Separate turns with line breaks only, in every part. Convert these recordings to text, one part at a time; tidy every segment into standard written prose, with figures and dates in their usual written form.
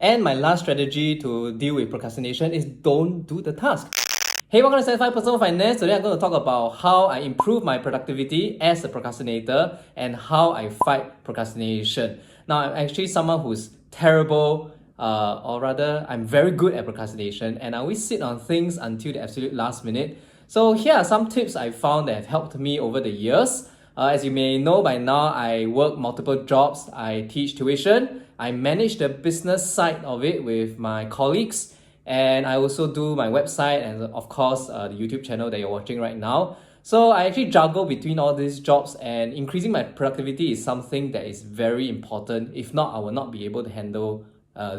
And my last strategy to deal with procrastination is don't do the task. Hey, welcome to Certified Personal Finance. Today I'm going to talk about how I improve my productivity as a procrastinator and how I fight procrastination. Now, I'm actually someone who's terrible, or rather, I'm very good at procrastination, and I always sit on things until the absolute last minute. So here are some tips I found that have helped me over the years. As you may know by now, I work multiple jobs. I teach tuition. I manage the business side of it with my colleagues. And I also do my website and of course the YouTube channel that you're watching right now. So I actually juggle between all these jobs, and increasing my productivity is something that is very important. If not, I will not be able to handle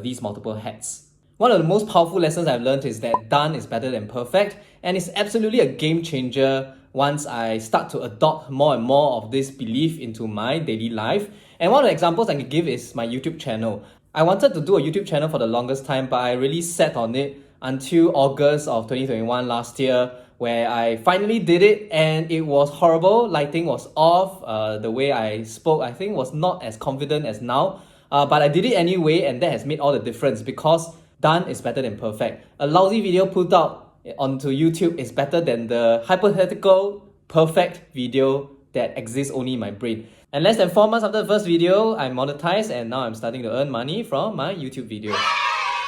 these multiple hats. One of the most powerful lessons I've learned is that done is better than perfect, and it's absolutely a game changer once I start to adopt more and more of this belief into my daily life. And one of the examples I can give is my YouTube channel. I wanted to do a YouTube channel for the longest time, but I really sat on it until August of 2021 last year, where I finally did it, and it was horrible. Lighting was off. The way I spoke, I think, was not as confident as now. But I did it anyway, and that has made all the difference because done is better than perfect. A lousy video put out onto YouTube is better than the hypothetical perfect video that exists only in my brain. And less than 4 months after the first video, I monetized, and now I'm starting to earn money from my YouTube videos.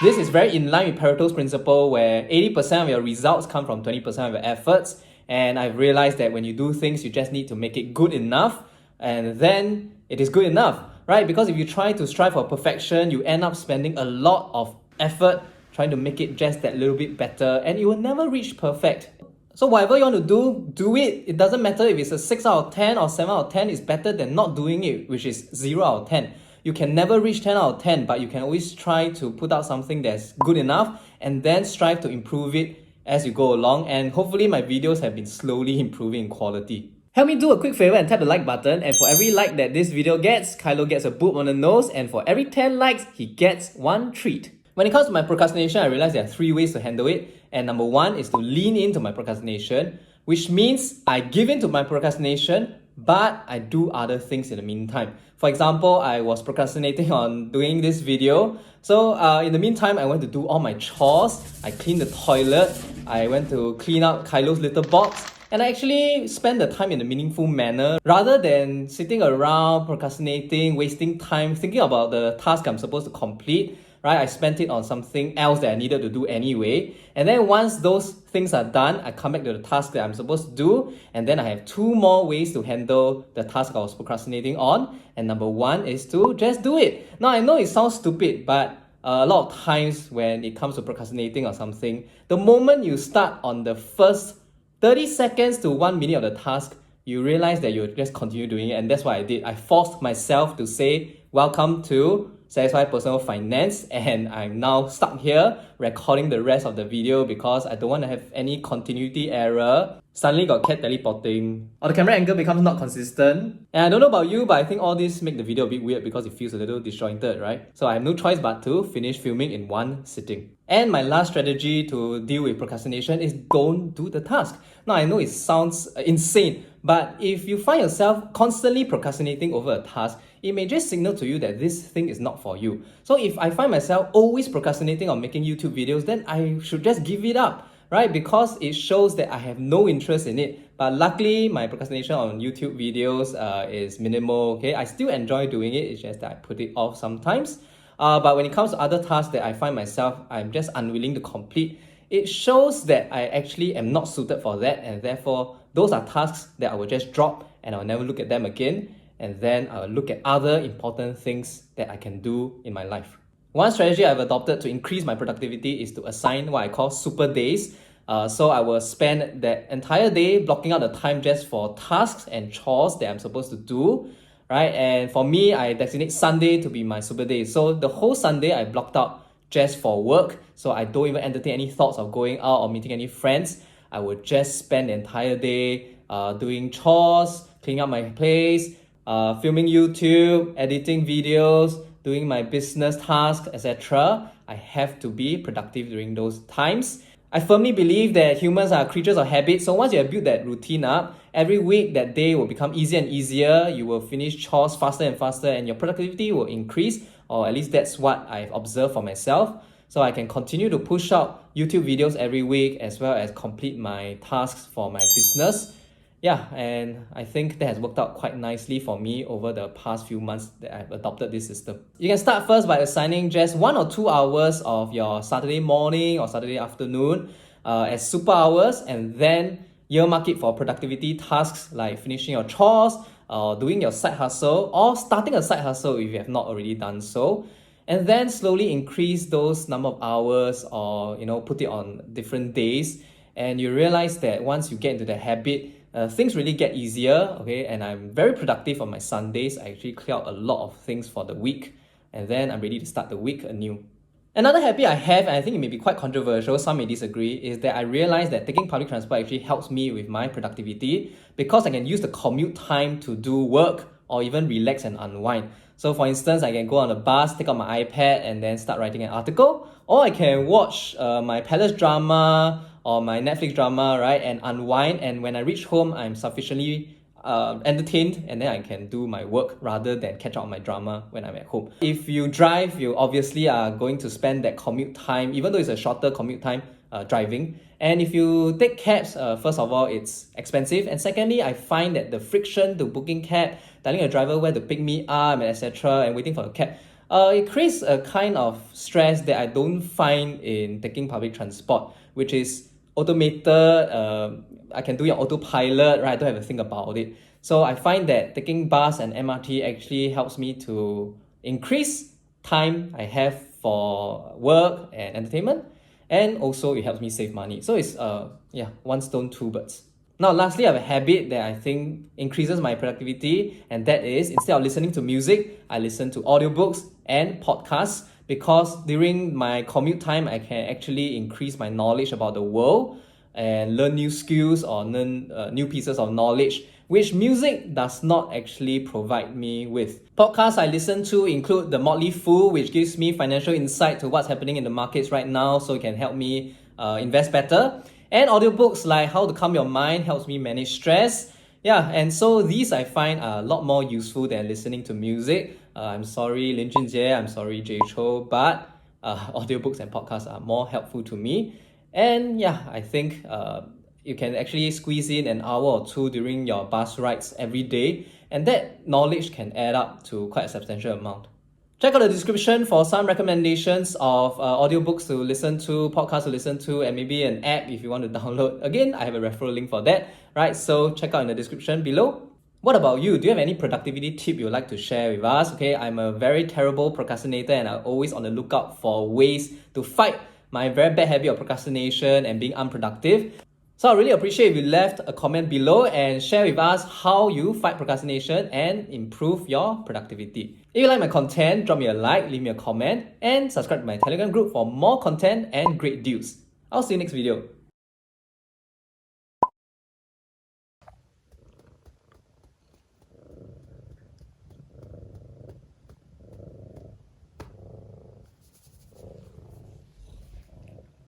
This is very in line with Pareto's principle, where 80% of your results come from 20% of your efforts. And I've realized that when you do things, you just need to make it good enough, and then it is good enough, right? Because if you try to strive for perfection, you end up spending a lot of effort trying to make it just that little bit better, and you will never reach perfect. So whatever you want to do it. It doesn't matter if it's a 6 out of 10 or 7 out of 10, it's better than not doing it, which is 0 out of 10. You can never reach 10 out of 10, but you can always try to put out something that's good enough and then strive to improve it as you go along. And hopefully my videos have been slowly improving in quality. Help me do a quick favor and tap the like button, and for every like that this video gets, Kylo gets a boop on the nose, and for every 10 likes, he gets one treat. When it comes to my procrastination, I realized there are 3 ways to handle it. And number 1 is to lean into my procrastination, which means I give in to my procrastination, but I do other things in the meantime. For example, I was procrastinating on doing this video. So in the meantime, I went to do all my chores. I cleaned the toilet. I went to clean up Kylo's litter box. And I actually spend the time in a meaningful manner rather than sitting around procrastinating, wasting time, thinking about the task I'm supposed to complete. Right? I spent it on something else that I needed to do anyway. And then once those things are done, I come back to the task that I'm supposed to do. And then I have 2 more ways to handle the task I was procrastinating on. And number 1 is to just do it. Now, I know it sounds stupid, but a lot of times when it comes to procrastinating or something, the moment you start on the first 30 seconds to 1 minute of the task, you realize that you just continue doing it. And that's what I did. I forced myself to say, welcome to Satisfied Personal Finance, and I'm now stuck here recording the rest of the video because I don't want to have any continuity error. Suddenly got cat teleporting, or the camera angle becomes not consistent. And I don't know about you, but I think all this make the video a bit weird because it feels a little disjointed, right? So I have no choice but to finish filming in one sitting. And my last strategy to deal with procrastination is don't do the task. Now, I know it sounds insane, but if you find yourself constantly procrastinating over a task, it may just signal to you that this thing is not for you. So if I find myself always procrastinating on making YouTube videos, then I should just give it up, right? Because it shows that I have no interest in it. But luckily, my procrastination on YouTube videos is minimal, okay? I still enjoy doing it, it's just that I put it off sometimes. But when it comes to other tasks that I find myself, I'm just unwilling to complete, it shows that I actually am not suited for that, and therefore, those are tasks that I will just drop and I'll never look at them again. And then I'll look at other important things that I can do in my life. One strategy I've adopted to increase my productivity is to assign what I call super days. So I will spend that entire day blocking out the time just for tasks and chores that I'm supposed to do, right? And for me, I designate Sunday to be my super day. So the whole Sunday I blocked out just for work. So I don't even entertain any thoughts of going out or meeting any friends. I would just spend the entire day doing chores, cleaning up my place, filming YouTube, editing videos, doing my business tasks, etc. I have to be productive during those times. I firmly believe that humans are creatures of habit. So once you have built that routine up, every week that day will become easier and easier. You will finish chores faster and faster, and your productivity will increase or at least that's what I've observed for myself. So I can continue to push out YouTube videos every week as well as complete my tasks for my business. Yeah, and I think that has worked out quite nicely for me over the past few months that I've adopted this system. You can start first by assigning just 1 or 2 hours of your Saturday morning or Saturday afternoon as super hours, and then earmark it for productivity tasks like finishing your chores, or doing your side hustle, or starting a side hustle if you have not already done so. And then slowly increase those number of hours, or put it on different days. And you realize that once you get into the habit, things really get easier, okay? And I'm very productive on my Sundays. I actually clear out a lot of things for the week, and then I'm ready to start the week anew. Another habit I have, and I think it may be quite controversial, some may disagree, is that I realize that taking public transport actually helps me with my productivity because I can use the commute time to do work or even relax and unwind. So for instance, I can go on a bus, take out my iPad and then start writing an article, or I can watch my Palace drama or my Netflix drama, right, and unwind. And when I reach home, I'm sufficiently entertained, and then I can do my work rather than catch up on my drama when I'm at home. If you drive, you obviously are going to spend that commute time, even though it's a shorter commute time, driving. And if you take cabs, first of all, it's expensive, and secondly, I find that the friction to booking cab, telling a driver where to pick me up, and etc., and waiting for the cab, it creates a kind of stress that I don't find in taking public transport, which is automated. I can do it on autopilot, right? I don't have to think about it. So I find that taking bus and MRT actually helps me to increase time I have for work and entertainment, and also it helps me save money. So it's one stone, two birds. Now, lastly, I have a habit that I think increases my productivity, and that is instead of listening to music, I listen to audiobooks and podcasts, because during my commute time, I can actually increase my knowledge about the world and learn new skills or learn new pieces of knowledge, which music does not actually provide me with. Podcasts I listen to include The Motley Fool, which gives me financial insight to what's happening in the markets right now, so it can help me invest better. And audiobooks like How to Calm Your Mind helps me manage stress. Yeah, and so these I find are a lot more useful than listening to music. I'm sorry, Lin Junjie, I'm sorry, Jay Cho, but audiobooks and podcasts are more helpful to me. And yeah, I think you can actually squeeze in an hour or two during your bus rides every day, and that knowledge can add up to quite a substantial amount. Check out the description for some recommendations of audiobooks to listen to, podcasts to listen to, and maybe an app if you want to download. Again, I have a referral link for that, right? So check out in the description below. What about you? Do you have any productivity tip you'd like to share with us? Okay, I'm a very terrible procrastinator, and I'm always on the lookout for ways to fight my very bad habit of procrastination and being unproductive. So I really appreciate if you left a comment below and share with us how you fight procrastination and improve your productivity. If you like my content, drop me a like, leave me a comment, and subscribe to my Telegram group for more content and great deals. I'll see you next video.